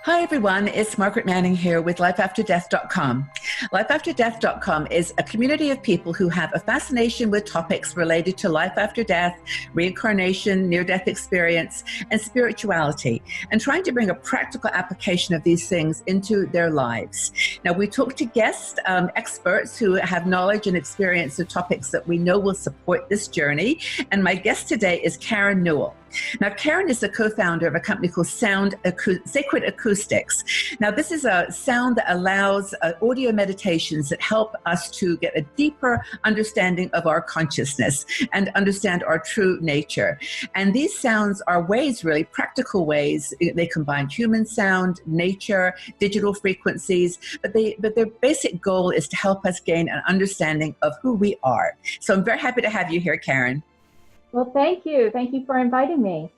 Hi, everyone. It's Margaret Manning here with lifeafterdeath.com. Lifeafterdeath.com is a community of people who have a fascination with topics related to life after death, reincarnation, near-death experience, and spirituality, and trying to bring a practical application of these things into their lives. Now, we talk to guests, experts who have knowledge and experience of topics that we know will support this journey. And my guest today is Karen Newell. Now, Karen is the co-founder of a company called Sacred Acoustics. Now, this is a sound that allows audio meditations that help us to get a deeper understanding of our consciousness and understand our true nature. And these sounds are ways, really practical ways. They combine human sound, nature, digital frequencies, but their basic goal is to help us gain an understanding of who we are. So I'm very happy to have you here, Karen. Well, thank you. Thank you for inviting me.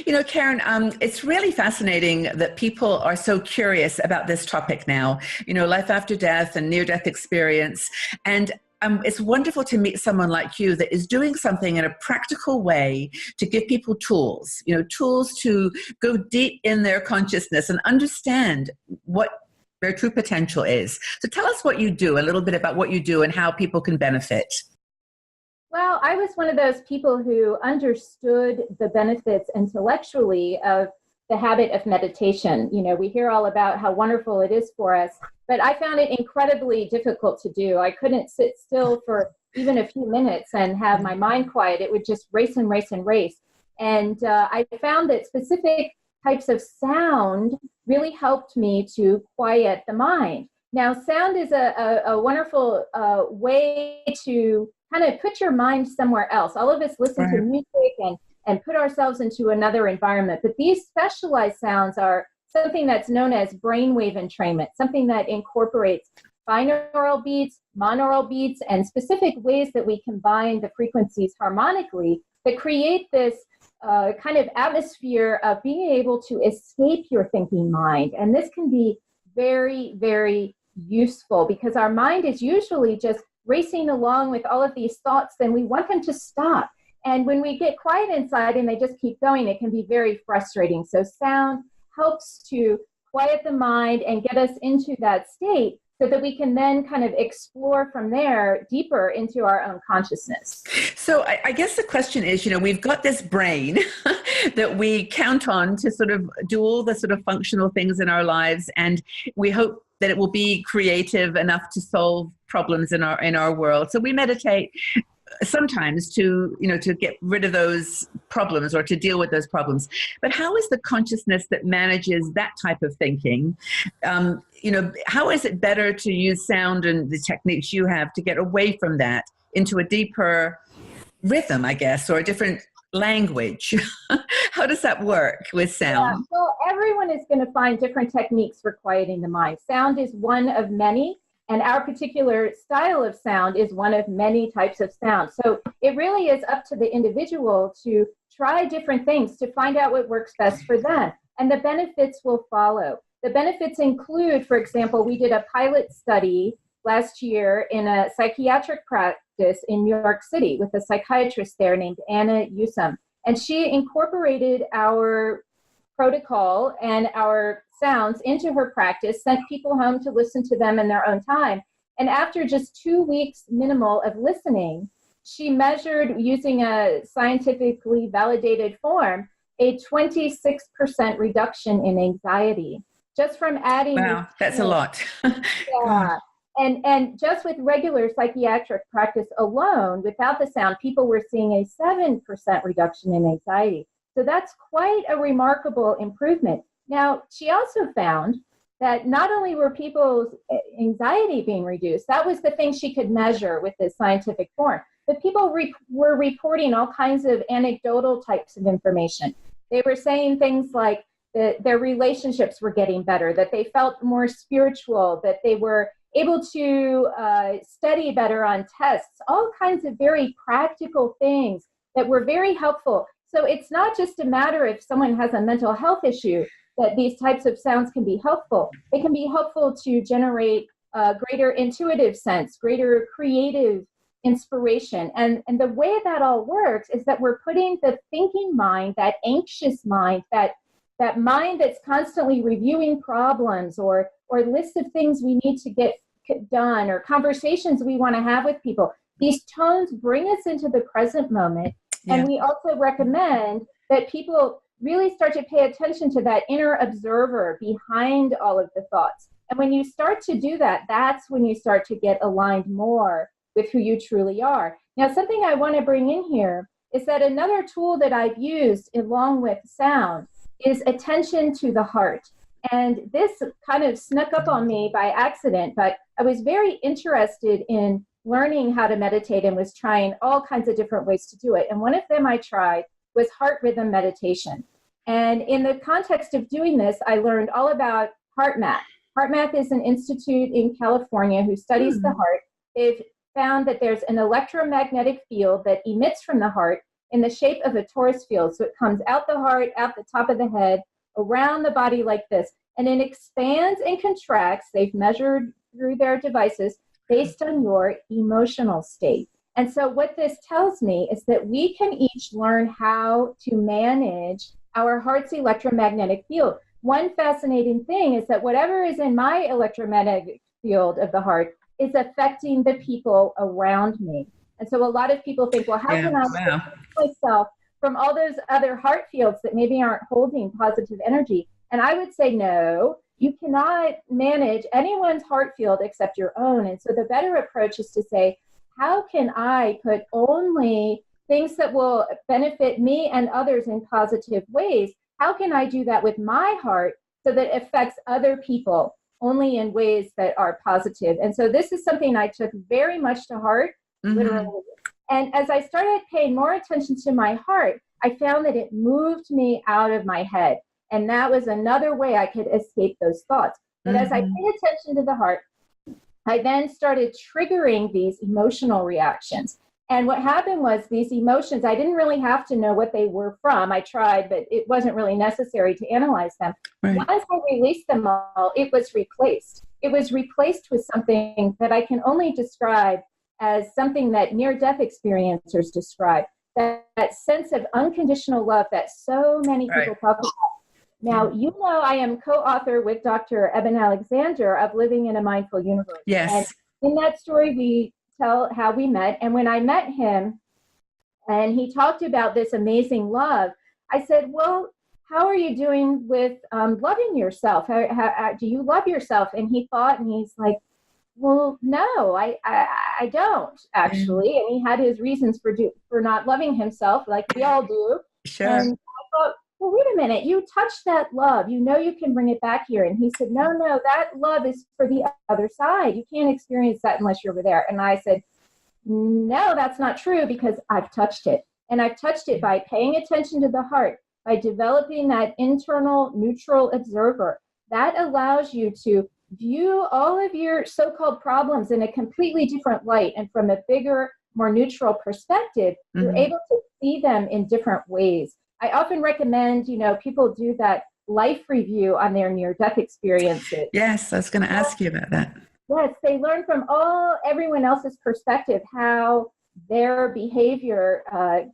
You know, Karen, it's really fascinating that people are so curious about this topic now, you know, life after death and near-death experience. And it's wonderful to meet someone like you that is doing something in a practical way to give people tools, you know, tools to go deep in their consciousness and understand what their true potential is. So tell us what you do, a little bit about what you do and how people can benefit. Well, I was one of those people who understood the benefits intellectually of the habit of meditation. You know, we hear all about how wonderful it is for us, but I found it incredibly difficult to do. I couldn't sit still for even a few minutes and have my mind quiet. It would just race and race and race. And I found that specific types of sound really helped me to quiet the mind. Now, sound is a wonderful way to kind of put your mind somewhere else. All of us listen to music and put ourselves into another environment. But these specialized sounds are something that's known as brainwave entrainment, something that incorporates binaural beats, monaural beats, and specific ways that we combine the frequencies harmonically that create this kind of atmosphere of being able to escape your thinking mind. And this can be very, very useful because our mind is usually just racing along with all of these thoughts, then we want them to stop. And when we get quiet inside and they just keep going, it can be very frustrating. So sound helps to quiet the mind and get us into that state so that we can then kind of explore from there deeper into our own consciousness. So I guess the question is, you know, we've got this brain that we count on to sort of do all the sort of functional things in our lives, and we hope that it will be creative enough to solve problems in our world. So we meditate sometimes to, you know, to get rid of those problems or to deal with those problems. But how is the consciousness that manages that type of thinking, you know, how is it better to use sound and the techniques you have to get away from that into a deeper rhythm, I guess, or a different language? How does that work with sound? Yeah, well, everyone is going to find different techniques for quieting the mind. Sound is one of many, and our particular style of sound is one of many types of sound. So it really is up to the individual to try different things to find out what works best for them, and the benefits will follow. The benefits include, for example, we did a pilot study last year in a psychiatric practice in New York City with a psychiatrist there named Anna Yusum. And she incorporated our protocol and our sounds into her practice, sent people home to listen to them in their own time. And after just 2 weeks minimal of listening, she measured, using a scientifically validated form, a 26% reduction in anxiety just from adding. Wow, that's a lot. Yeah. And just with regular psychiatric practice alone, without the sound, people were seeing a 7% reduction in anxiety. So that's quite a remarkable improvement. Now, she also found that not only were people's anxiety being reduced, that was the thing she could measure with this scientific form, but people were reporting all kinds of anecdotal types of information. They were saying things like that their relationships were getting better, that they felt more spiritual, that they were able to study better on tests, all kinds of very practical things that were very helpful. So it's not just a matter if someone has a mental health issue that these types of sounds can be helpful. They can be helpful to generate greater intuitive sense, greater creative inspiration. And the way that all works is that we're putting the thinking mind, that anxious mind, that that mind that's constantly reviewing problems or lists of things we need to get done or conversations we want to have with people. These tones bring us into the present moment. Yeah. And we also recommend that people really start to pay attention to that inner observer behind all of the thoughts. And when you start to do that, that's when you start to get aligned more with who you truly are. Now, something I want to bring in here is that another tool that I've used along with sound is attention to the heart. And this kind of snuck up on me by accident, but I was very interested in learning how to meditate and was trying all kinds of different ways to do it. And one of them I tried was heart rhythm meditation. And in the context of doing this, I learned all about HeartMath. HeartMath is an institute in California who studies the heart. They've found that there's an electromagnetic field that emits from the heart in the shape of a torus field. So it comes out the heart, out the top of the head, around the body like this, and it expands and contracts. They've measured through their devices based on your emotional state. And so what this tells me is that we can each learn how to manage our heart's electromagnetic field. One fascinating thing is that whatever is in my electromagnetic field of the heart is affecting the people around me. And so a lot of people think, well, how can I protect myself from all those other heart fields that maybe aren't holding positive energy? And I would say, no, you cannot manage anyone's heart field except your own. And so the better approach is to say, how can I put only things that will benefit me and others in positive ways? How can I do that with my heart so that it affects other people only in ways that are positive? And so this is something I took very much to heart, literally. And as I started paying more attention to my heart, I found that it moved me out of my head. And that was another way I could escape those thoughts. But as I paid attention to the heart, I then started triggering these emotional reactions. And what happened was these emotions, I didn't really have to know what they were from. I tried, but it wasn't really necessary to analyze them. Right. Once I released them all, it was replaced. It was replaced with something that I can only describe as something that near-death experiencers describe, that sense of unconditional love that so many people talk about. Now, you know, I am co-author with Dr. Eben Alexander of Living in a Mindful Universe. Yes. And in that story, we tell how we met. And when I met him and he talked about this amazing love, I said, well, how are you doing with loving yourself? How do you love yourself? And he thought, and he's like, well, no, I don't actually. And he had his reasons for not loving himself, like we all do. Sure. And I thought, well, wait a minute, you touched that love. You know you can bring it back here. And he said, no, that love is for the other side. You can't experience that unless you're over there. And I said, no, that's not true because I've touched it. And I've touched it by paying attention to the heart, by developing that internal neutral observer. That allows you to view all of your so-called problems in a completely different light and from a bigger, more neutral perspective. You're able to see them in different ways. I often recommend, people do that life review on their near-death experiences. Yes, I was going to ask you about that. Yes, they learn from everyone else's perspective how their behavior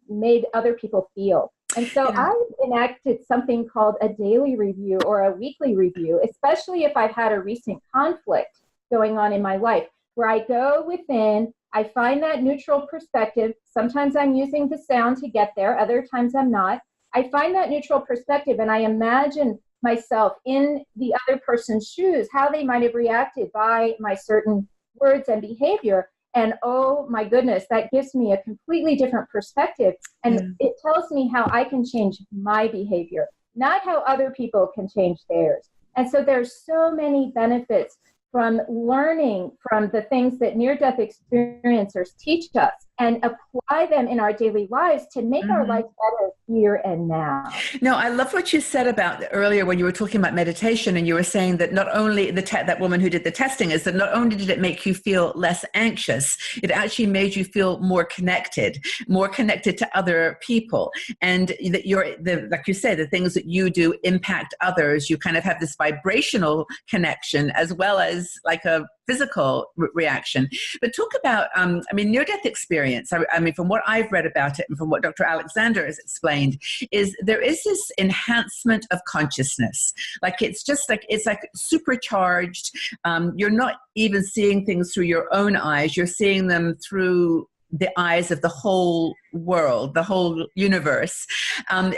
made other people feel. And so I enacted something called a daily review or a weekly review, especially if I've had a recent conflict going on in my life, where I go within, I find that neutral perspective. Sometimes I'm using the sound to get there, other times I'm not. I find that neutral perspective and I imagine myself in the other person's shoes, how they might have reacted by my certain words and behavior. And oh my goodness, that gives me a completely different perspective. And it tells me how I can change my behavior, not how other people can change theirs. And so there's so many benefits from learning from the things that near-death experiencers teach us and apply them in our daily lives to make our life better here and now. No, I love what you said about earlier when you were talking about meditation, and you were saying that not only that woman who did the testing is that not only did it make you feel less anxious, it actually made you feel more connected to other people. And that like you say, the things that you do impact others. You kind of have this vibrational connection as well as like a physical reaction. But talk about, near-death experience. I mean, from what I've read about it and from what Dr. Alexander has explained, is there is this enhancement of consciousness. Like it's like supercharged. You're not even seeing things through your own eyes. You're seeing them through the eyes of the whole world, the whole universe.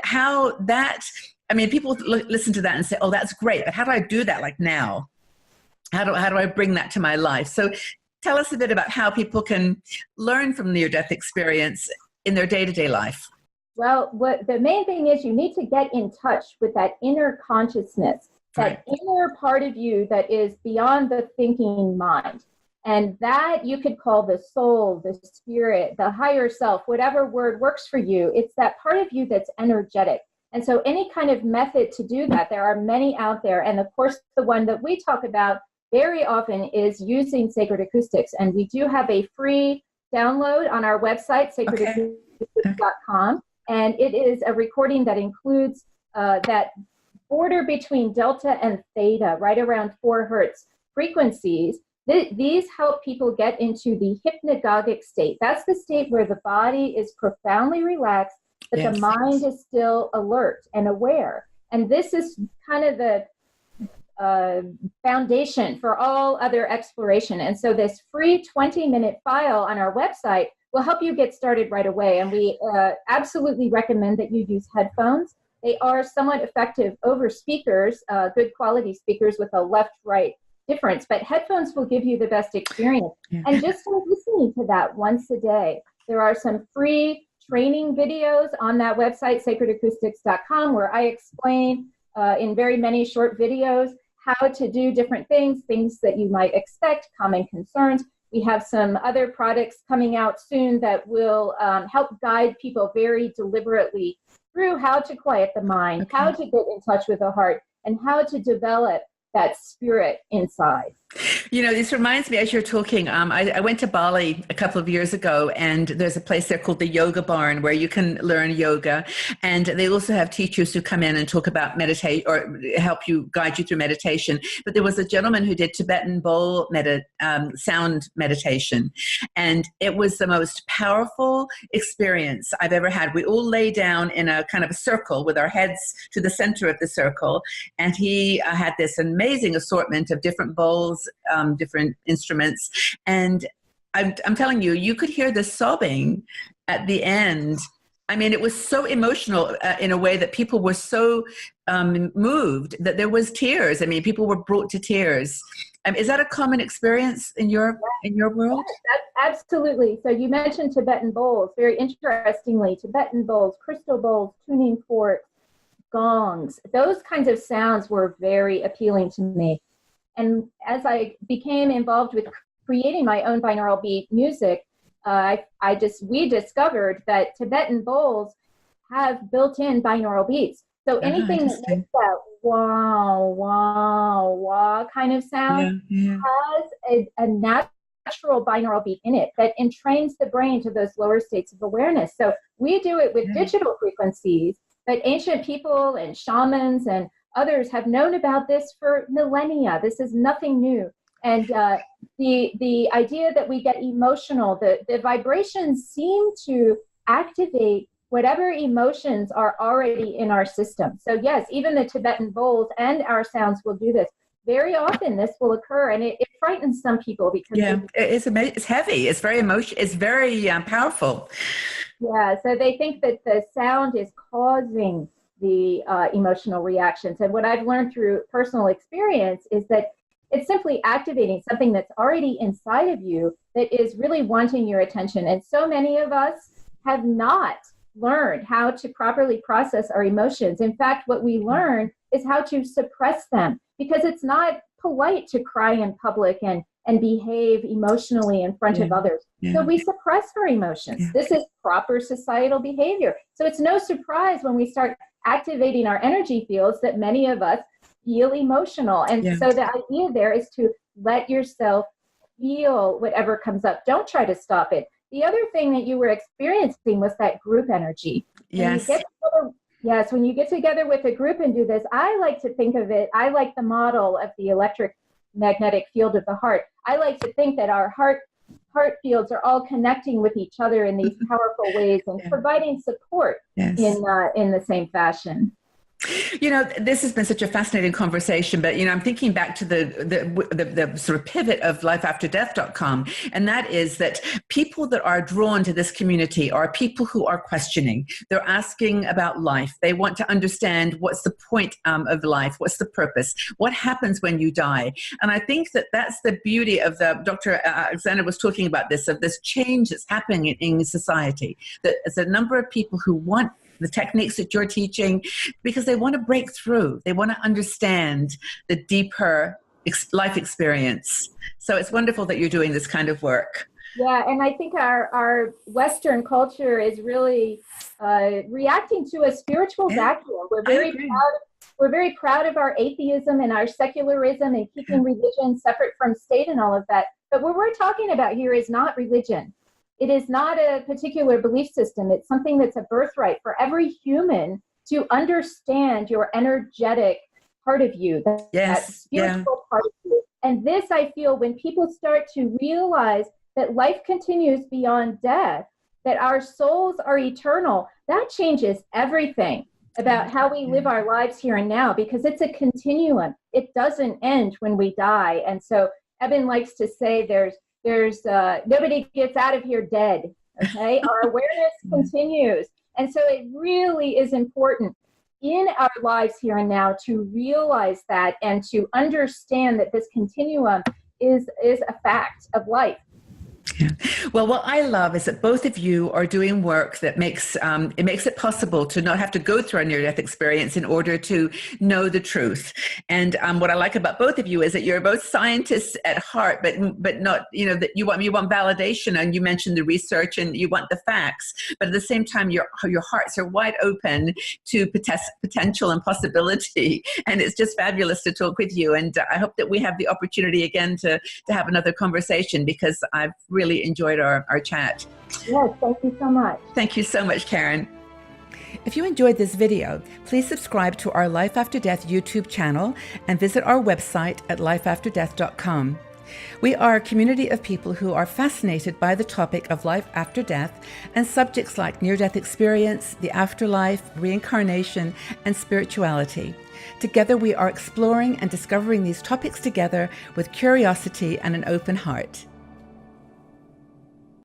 How that, people listen to that and say, oh, that's great, but how do I do that like now? How do I bring that to my life? So tell us a bit about how people can learn from near-death experience in their day-to-day life. Well, what the main thing is, you need to get in touch with that inner consciousness, that inner part of you that is beyond the thinking mind. And that you could call the soul, the spirit, the higher self, whatever word works for you. It's that part of you that's energetic. And so any kind of method to do that, there are many out there. And of course, the one that we talk about very often is using sacred acoustics. And we do have a free download on our website, sacredacoustics.com. And it is a recording that includes that border between delta and theta, right around 4 hertz frequencies. These help people get into the hypnagogic state. That's the state where the body is profoundly relaxed, but the mind is still alert and aware. And this is kind of the foundation for all other exploration. And so this free 20-minute file on our website will help you get started right away. And we absolutely recommend that you use headphones. They are somewhat effective over speakers, good quality speakers with a left-right difference, but headphones will give you the best experience. Yeah. And just by listening to that once a day, there are some free training videos on that website, sacredacoustics.com, where I explain in very many short videos how to do different things that you might expect, common concerns. We have some other products coming out soon that will help guide people very deliberately through how to quiet the mind, how to get in touch with the heart, and how to develop that spirit inside. You know, this reminds me, as you're talking, I went to Bali a couple of years ago, and there's a place there called the Yoga Barn where you can learn yoga. And they also have teachers who come in and talk about meditate or help you, guide you through meditation. But there was a gentleman who did Tibetan bowl sound meditation. And it was the most powerful experience I've ever had. We all lay down in a kind of a circle with our heads to the center of the circle. And he had this amazing assortment of different bowls, different instruments. And I'm telling you, you could hear the sobbing at the end. I mean, it was so emotional in a way that people were so moved that there was tears. I mean, people were brought to tears. Is that a common experience in your world? Yes, absolutely. So you mentioned Tibetan bowls. Very interestingly, Tibetan bowls, crystal bowls, tuning forks, gongs, those kinds of sounds were very appealing to me. And as I became involved with creating my own binaural beat music, we discovered that Tibetan bowls have built-in binaural beats. So anything that makes that wah, wah, wah kind of sound has a natural binaural beat in it that entrains the brain to those lower states of awareness. So we do it with digital frequencies, but ancient people and shamans and others have known about this for millennia. This is nothing new. And the idea that we get emotional, the vibrations seem to activate whatever emotions are already in our system. So yes, even the Tibetan bowls and our sounds will do this. Very often this will occur, and it frightens some people because it's heavy. It's very emotional. It's very powerful. Yeah, so they think that the sound is causing the emotional reactions. And what I've learned through personal experience is that it's simply activating something that's already inside of you that is really wanting your attention. And so many of us have not learned how to properly process our emotions. In fact, what we learn is how to suppress them, because it's not polite to cry in public and behave emotionally in front of others. So we suppress our emotions. This is proper societal behavior. So it's no surprise when we start activating our energy fields that many of us feel emotional. And so the idea there is to let yourself feel whatever comes up. Don't try to stop it. The other thing that you were experiencing was that group energy. Yes. When you get together with a group and do this, I like to think of it, I like the model of the electric magnetic field of the heart. I like to think that our heart fields are all connecting with each other in these powerful ways and providing support in the same fashion. This has been such a fascinating conversation, but, I'm thinking back to the sort of pivot of lifeafterdeath.com. And that is that people that are drawn to this community are people who are questioning. They're asking about life. They want to understand what's the point of life? What's the purpose? What happens when you die? And I think that that's the beauty of Dr. Alexander was talking about this, of this change that's happening in society. That there's a number of people who want the techniques that you're teaching because they want to break through. They want to understand the deeper life experience. So it's wonderful that you're doing this kind of work. Yeah, and I think our Western culture is really reacting to a spiritual vacuum. We're very proud of our atheism and our secularism and keeping religion separate from state and all of that. But what we're talking about here is not religion. It is not a particular belief system. It's something that's a birthright for every human to understand your energetic part of you, that spiritual part of you. And this, I feel, when people start to realize that life continues beyond death, that our souls are eternal, that changes everything about how we live our lives here and now, because it's a continuum. It doesn't end when we die. And so Eben likes to say there's nobody gets out of here dead. Okay. Our awareness continues. And so it really is important in our lives here and now to realize that and to understand that this continuum is a fact of life. Yeah. Well, what I love is that both of you are doing work that makes it possible to not have to go through a near-death experience in order to know the truth. And what I like about both of you is that you're both scientists at heart, but not, that you want validation, and you mentioned the research and you want the facts, but at the same time, your hearts are wide open to potential and possibility. And it's just fabulous to talk with you. And I hope that we have the opportunity again to have another conversation, because I've really enjoyed our chat. Yes, thank you so much. Thank you so much, Karen. If you enjoyed this video, please subscribe to our Life After Death YouTube channel and visit our website at lifeafterdeath.com. We are a community of people who are fascinated by the topic of life after death and subjects like near-death experience, the afterlife, reincarnation, and spirituality. Together, we are exploring and discovering these topics together with curiosity and an open heart.